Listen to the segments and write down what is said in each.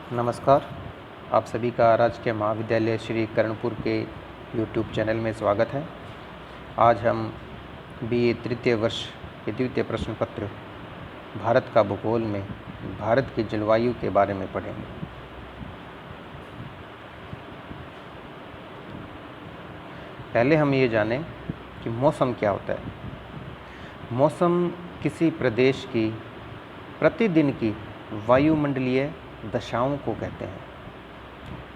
नमस्कार। आप सभी का राजकीय महाविद्यालय श्री कर्णपुर के यूट्यूब चैनल में स्वागत है। आज हम बीए तृतीय वर्ष के द्वितीय प्रश्न पत्र भारत का भूगोल में भारत की जलवायु के बारे में पढ़ेंगे। पहले हम ये जानें कि मौसम क्या होता है। मौसम किसी प्रदेश की प्रतिदिन की वायुमंडलीय दशाओं को कहते हैं।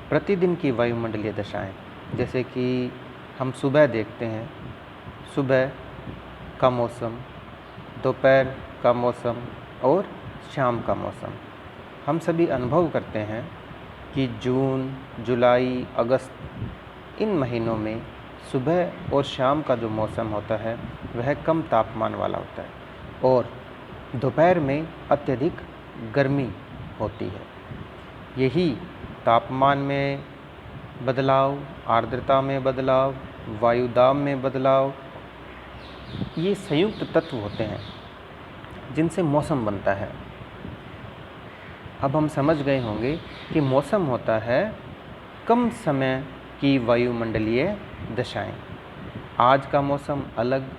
प्रतिदिन की वायुमंडलीय दशाएं, जैसे कि हम सुबह देखते हैं, सुबह का मौसम, दोपहर का मौसम और शाम का मौसम। हम सभी अनुभव करते हैं कि जून, जुलाई, अगस्त इन महीनों में सुबह और शाम का जो मौसम होता है वह कम तापमान वाला होता है और दोपहर में अत्यधिक गर्मी होती है। यही तापमान में बदलाव, आर्द्रता में बदलाव, वायुदाब में बदलाव, ये संयुक्त तत्व होते हैं जिनसे मौसम बनता है। अब हम समझ गए होंगे कि मौसम होता है कम समय की वायुमंडलीय दशाएं। आज का मौसम अलग,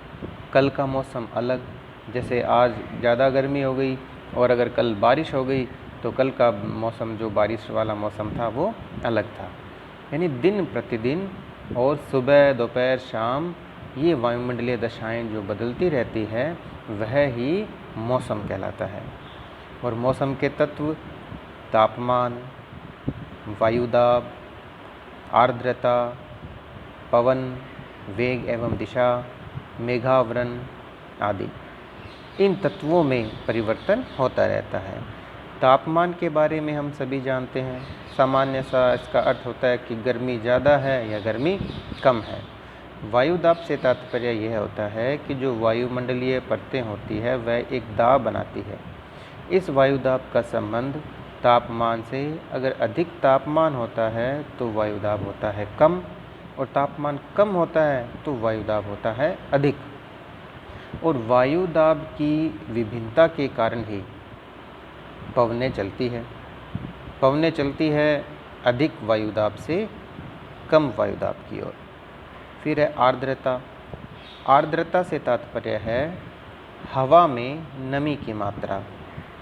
कल का मौसम अलग। जैसे आज ज़्यादा गर्मी हो गई और अगर कल बारिश हो गई तो कल का मौसम, जो बारिश वाला मौसम था, वो अलग था। यानी दिन प्रतिदिन और सुबह, दोपहर, शाम ये वायुमंडलीय दशाएं जो बदलती रहती है वह ही मौसम कहलाता है। और मौसम के तत्व तापमान, वायुदाब, आर्द्रता, पवन, वेग एवं दिशा, मेघावरण आदि, इन तत्वों में परिवर्तन होता रहता है। तापमान के बारे में हम सभी जानते हैं। सामान्य सा इसका अर्थ होता है कि गर्मी ज़्यादा है या गर्मी कम है। वायुदाब से तात्पर्य यह होता है कि जो वायुमंडलीय परतें होती है वह एक दाब बनाती है। इस वायुदाब का संबंध तापमान से, अगर अधिक तापमान होता है तो वायुदाब होता है कम और तापमान कम होता है तो वायुदाब होता है अधिक। और वायुदाब की विभिन्नता के कारण ही पवनें चलती है। पवनें चलती है अधिक वायुदाब से कम वायुदाब की ओर। फिर है आर्द्रता। आर्द्रता से तात्पर्य है हवा में नमी की मात्रा,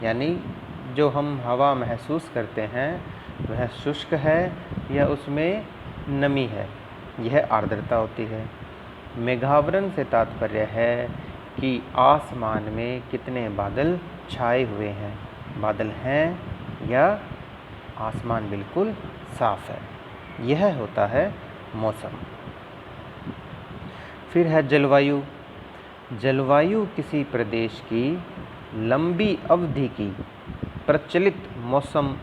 यानी जो हम हवा महसूस करते हैं वह शुष्क है या उसमें नमी है, यह आर्द्रता होती है। मेघावरण से तात्पर्य है कि आसमान में कितने बादल छाए हुए हैं, बादल हैं या आसमान बिल्कुल साफ है, यह होता है मौसम। फिर है जलवायु। जलवायु किसी प्रदेश की लंबी अवधि की प्रचलित मौसम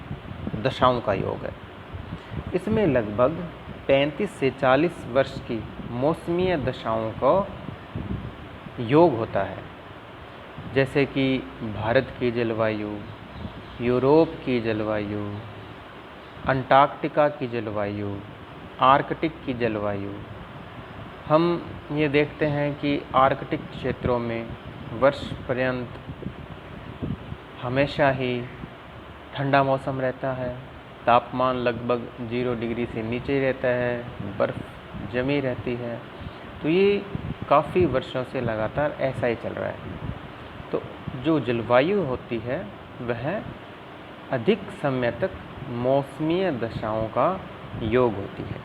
दशाओं का योग है। इसमें लगभग 35 से 40 वर्ष की मौसमीय दशाओं का योग होता है। जैसे कि भारत की जलवायु, यूरोप की जलवायु, अंटार्कटिका की जलवायु, आर्कटिक की जलवायु। हम ये देखते हैं कि आर्कटिक क्षेत्रों में वर्ष पर्यंत हमेशा ही ठंडा मौसम रहता है। तापमान लगभग 0 डिग्री से नीचे रहता है, बर्फ़ जमी रहती है। तो ये काफ़ी वर्षों से लगातार ऐसा ही चल रहा है। तो जो जलवायु होती है वह अधिक समय तक मौसमीय दशाओं का योग होती है।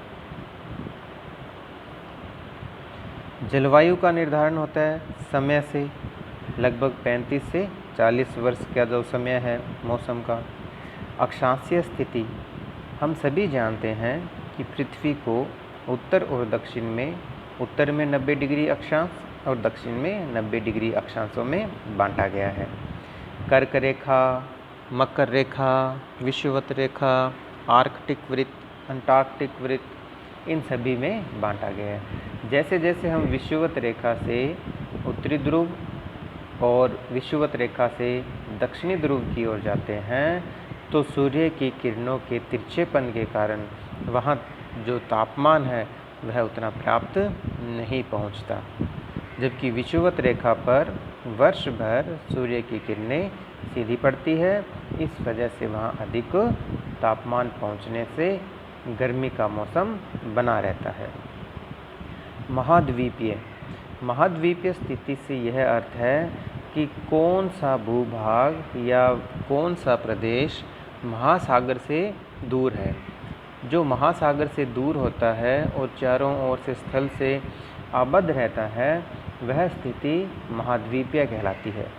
जलवायु का निर्धारण होता है समय से। लगभग 35 से 40 वर्ष का जो समय है मौसम का। अक्षांशीय स्थिति, हम सभी जानते हैं कि पृथ्वी को उत्तर और दक्षिण में, उत्तर में 90 डिग्री अक्षांश और दक्षिण में 90 डिग्री अक्षांशों में बांटा गया है। कर्क रेखा, मकर रेखा, विषुवत रेखा, आर्कटिक वृत्त, अंटार्कटिक वृत्त, इन सभी में बांटा गया है। जैसे जैसे हम विषुवत रेखा से उत्तरी ध्रुव और विषुवत रेखा से दक्षिणी ध्रुव की ओर जाते हैं तो सूर्य की किरणों के तिरछेपन के कारण वहाँ जो तापमान है वह उतना प्राप्त नहीं पहुँचता, जबकि विषुवत रेखा पर वर्ष भर सूर्य की किरणें सीधी पड़ती है। इस वजह से वहाँ अधिक तापमान पहुंचने से गर्मी का मौसम बना रहता है। महाद्वीपीय महाद्वीपीय स्थिति से यह अर्थ है कि कौन सा भूभाग या कौन सा प्रदेश महासागर से दूर है। जो महासागर से दूर होता है और चारों ओर से स्थल से आबद्ध रहता है वह स्थिति महाद्वीपीय कहलाती है।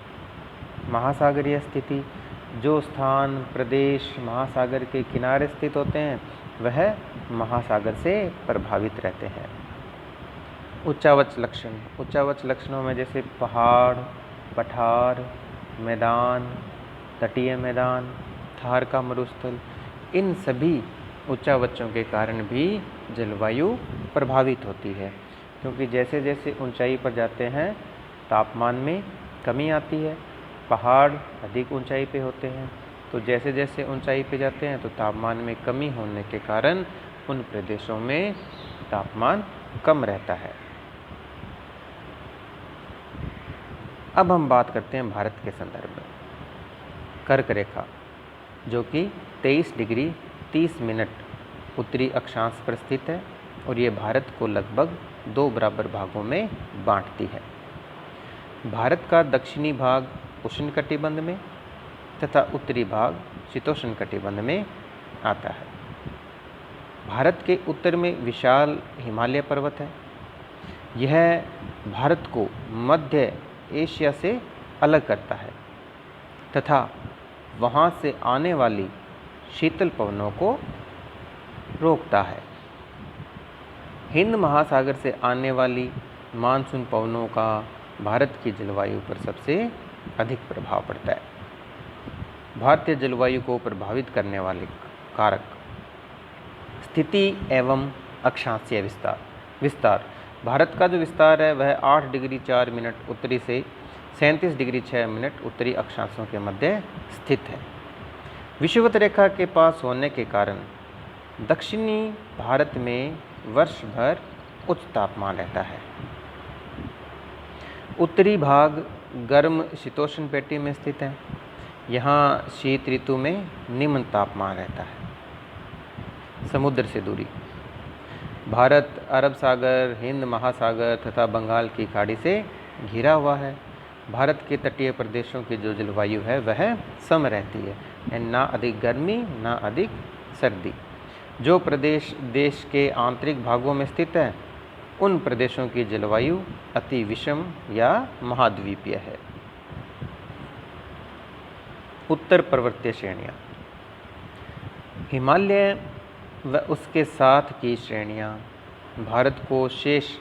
महासागरीय स्थिति, जो स्थान प्रदेश महासागर के किनारे स्थित होते हैं वह महासागर से प्रभावित रहते हैं। उच्चावच लक्षण, उच्चावच लक्षणों में जैसे पहाड़, पठार, मैदान, तटीय मैदान, थार का मरुस्थल, इन सभी उच्चावचों के कारण भी जलवायु प्रभावित होती है, क्योंकि जैसे जैसे ऊंचाई पर जाते हैं तापमान में कमी आती है। पहाड़ अधिक ऊंचाई पे होते हैं, तो जैसे जैसे ऊंचाई पे जाते हैं तो तापमान में कमी होने के कारण उन प्रदेशों में तापमान कम रहता है। अब हम बात करते हैं भारत के संदर्भ में। कर्क रेखा, जो कि 23 डिग्री 30 मिनट उत्तरी अक्षांश पर स्थित है और ये भारत को लगभग 2 बराबर भागों में बांटती है। भारत का दक्षिणी भाग उष्णकटिबंध में तथा उत्तरी भाग शीतोष्णकटिबंध में आता है। भारत के उत्तर में विशाल हिमालय पर्वत है। यह भारत को मध्य एशिया से अलग करता है तथा वहाँ से आने वाली शीतल पवनों को रोकता है। हिंद महासागर से आने वाली मानसून पवनों का भारत की जलवायु पर सबसे अधिक प्रभाव पड़ता है। भारतीय जलवायु को प्रभावित करने वाले कारक, स्थिति एवं अक्षांशीय विस्तार। भारत का जो विस्तार है वह 8 डिग्री 4 मिनट उत्तरी से 37 डिग्री 6 मिनट उत्तरी अक्षांशों के मध्य स्थित है। विषुवत रेखा के पास होने के कारण दक्षिणी भारत में वर्ष भर उच्च तापमान रहता है। उत्तरी भाग गर्म शीतोष्ण पेटी में स्थित है। यहाँ शीत ऋतु में निम्न तापमान रहता है। समुद्र से दूरी, भारत अरब सागर, हिंद महासागर तथा बंगाल की खाड़ी से घिरा हुआ है। भारत के तटीय प्रदेशों की जो जलवायु है वह सम रहती है, ना अधिक गर्मी ना अधिक सर्दी। जो प्रदेश देश के आंतरिक भागों में स्थित है उन प्रदेशों की जलवायु अति विषम या महाद्वीपीय है। उत्तर पर्वतीय श्रेणियाँ, हिमालय व उसके साथ की श्रेणियाँ भारत को शेष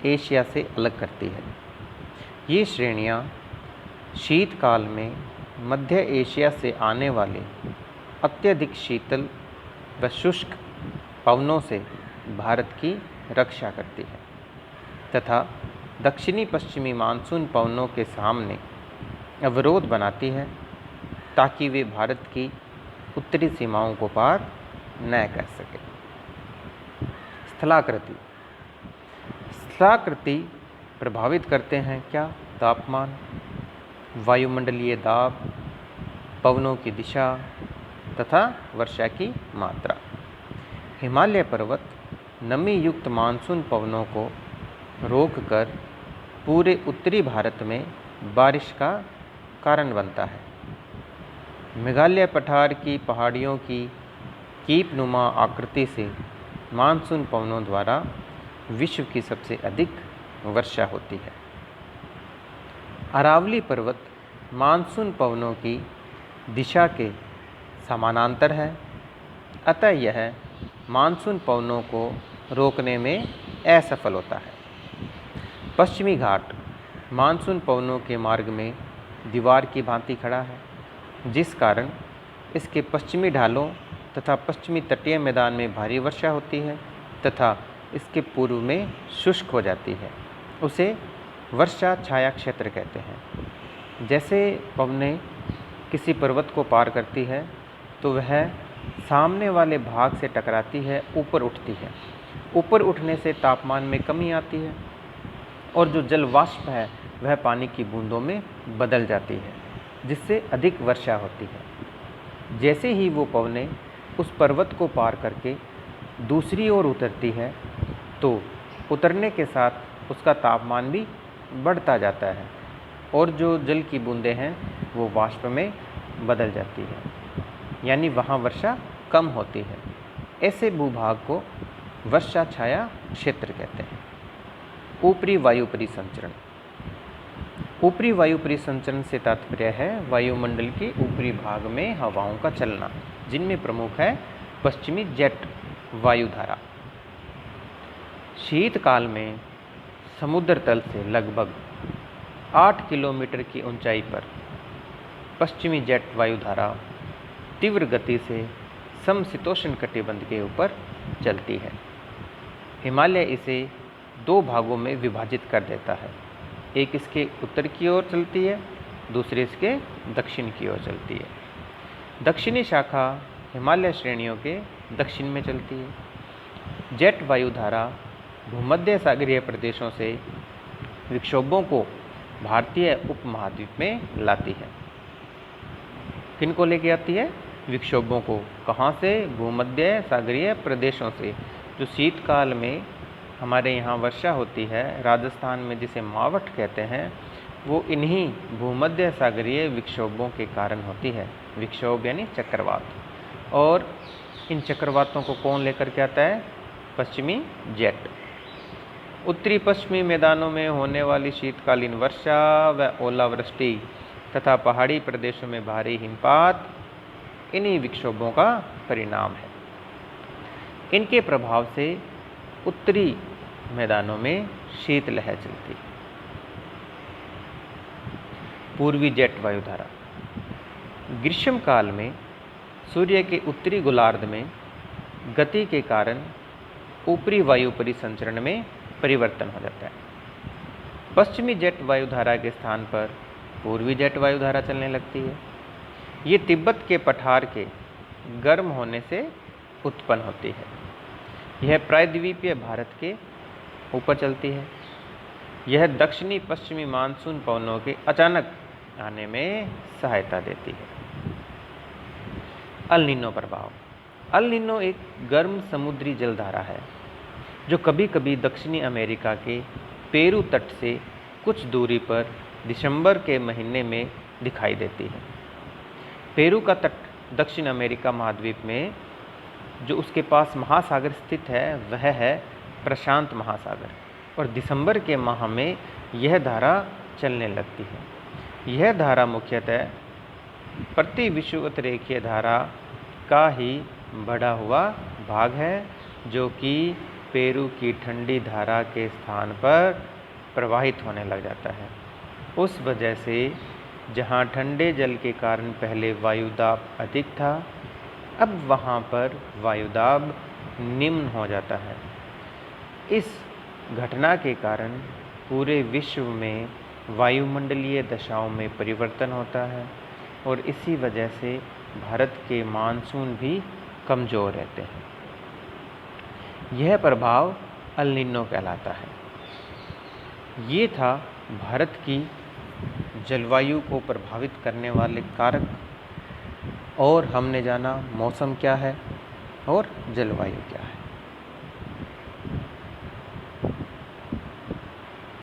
एशिया से अलग करती है। ये श्रेणियाँ शीतकाल में मध्य एशिया से आने वाले अत्यधिक शीतल व शुष्क पवनों से भारत की रक्षा करती है तथा दक्षिणी पश्चिमी मानसून पवनों के सामने अवरोध बनाती है ताकि वे भारत की उत्तरी सीमाओं को पार न कर सके। स्थलाकृति प्रभावित करते हैं क्या? तापमान, वायुमंडलीय दाब, पवनों की दिशा तथा वर्षा की मात्रा। हिमालय पर्वत नमी युक्त मानसून पवनों को रोककर पूरे उत्तरी भारत में बारिश का कारण बनता है। मेघालय पठार की पहाड़ियों की कीपनुमा आकृति से मानसून पवनों द्वारा विश्व की सबसे अधिक वर्षा होती है। अरावली पर्वत मानसून पवनों की दिशा के समानांतर है, अतः यह मानसून पवनों को रोकने में असफल होता है। पश्चिमी घाट मानसून पवनों के मार्ग में दीवार की भांति खड़ा है, जिस कारण इसके पश्चिमी ढालों तथा पश्चिमी तटीय मैदान में भारी वर्षा होती है तथा इसके पूर्व में शुष्क हो जाती है। उसे वर्षा छाया क्षेत्र कहते हैं। जैसे पवनें किसी पर्वत को पार करती है तो वह सामने वाले भाग से टकराती है, ऊपर उठती है। ऊपर उठने से तापमान में कमी आती है और जो जल वाष्प है वह पानी की बूंदों में बदल जाती है, जिससे अधिक वर्षा होती है। जैसे ही वो पवनें उस पर्वत को पार करके दूसरी ओर उतरती है तो उतरने के साथ उसका तापमान भी बढ़ता जाता है और जो जल की बूंदें हैं वो वाष्प में बदल जाती है, यानी वहाँ वर्षा कम होती है। ऐसे भूभाग को वर्षा छाया क्षेत्र कहते हैं। ऊपरी वायु परिसंचरण। ऊपरी वायु परिसंचरण से तात्पर्य है वायुमंडल के ऊपरी भाग में हवाओं का चलना, जिनमें प्रमुख है पश्चिमी जेट वायुधारा। शीतकाल में समुद्र तल से लगभग 8 किलोमीटर की ऊंचाई पर पश्चिमी जेट वायुधारा तीव्र गति से समशीतोष्ण कटिबंध के ऊपर चलती है। हिमालय इसे 2 भागों में विभाजित कर देता है, एक इसके उत्तर की ओर चलती है, दूसरी इसके दक्षिण की ओर चलती है। दक्षिणी शाखा हिमालय श्रेणियों के दक्षिण में चलती है। जेट वायुधारा भूमध्य सागरीय प्रदेशों से विक्षोभों को भारतीय उपमहाद्वीप में लाती है। किनको लेके आती है? विक्षोभों को। कहाँ से? भूमध्य सागरीय प्रदेशों से। जो शीतकाल में हमारे यहाँ वर्षा होती है, राजस्थान में जिसे मावठ कहते हैं, वो इन्हीं भूमध्य सागरीय विक्षोभों के कारण होती है। विक्षोभ यानी चक्रवात। और इन चक्रवातों को कौन लेकर के आता है? पश्चिमी जेट। उत्तरी पश्चिमी मैदानों में होने वाली शीतकालीन वर्षा व ओलावृष्टि तथा पहाड़ी प्रदेशों में भारी हिमपात इन्हीं विक्षोभों का परिणाम है। इनके प्रभाव से उत्तरी मैदानों में शीतलहर चलती है। पूर्वी जेट वायुधारा। ग्रीष्म काल में सूर्य के उत्तरी गोलार्ध में गति के कारण ऊपरी वायु परिसंचरण में परिवर्तन हो जाता है। पश्चिमी जेट वायुधारा के स्थान पर पूर्वी जेट वायुधारा चलने लगती है। ये तिब्बत के पठार के गर्म होने से उत्पन्न होती है। यह प्रायद्वीपीय भारत के ऊपर चलती है। यह दक्षिणी पश्चिमी मानसून पवनों के अचानक आने में सहायता देती है। अल नीनो प्रभाव। अल नीनो एक गर्म समुद्री जलधारा है जो कभी कभी दक्षिणी अमेरिका के पेरू तट से कुछ दूरी पर दिसंबर के महीने में दिखाई देती है। पेरू का तट दक्षिण अमेरिका महाद्वीप में जो उसके पास महासागर स्थित है वह है प्रशांत महासागर, और दिसंबर के माह में यह धारा चलने लगती है। यह धारा मुख्यतः प्रति विषुवत रेखीय धारा का ही बढ़ा हुआ भाग है जो कि पेरू की ठंडी धारा के स्थान पर प्रवाहित होने लग जाता है। उस वजह से जहाँ ठंडे जल के कारण पहले वायुदाब अधिक था, अब वहाँ पर वायुदाब निम्न हो जाता है। इस घटना के कारण पूरे विश्व में वायुमंडलीय दशाओं में परिवर्तन होता है और इसी वजह से भारत के मानसून भी कमज़ोर रहते हैं। यह प्रभाव अल नीनो कहलाता है। ये था भारत की जलवायु को प्रभावित करने वाले कारक, और हमने जाना मौसम क्या है और जलवायु क्या है।